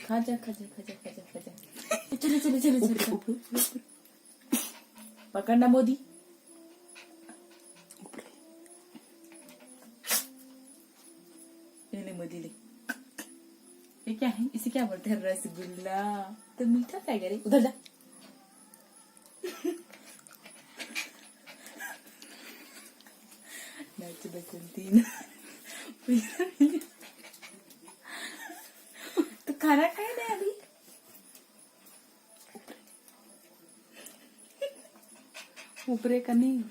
खा जा खा जा खा जा खा जा खा जा। चलो चलो चलो चलो पकड़ना मोदी। ले मोदी ले। ये क्या है? इसे क्या बोलते हैं? रसगुल्ला। तो मीठा क्या करे? उधर जा। नाच बसंती। तो खाना खाए ना अभी। ऊपरे का नहीं।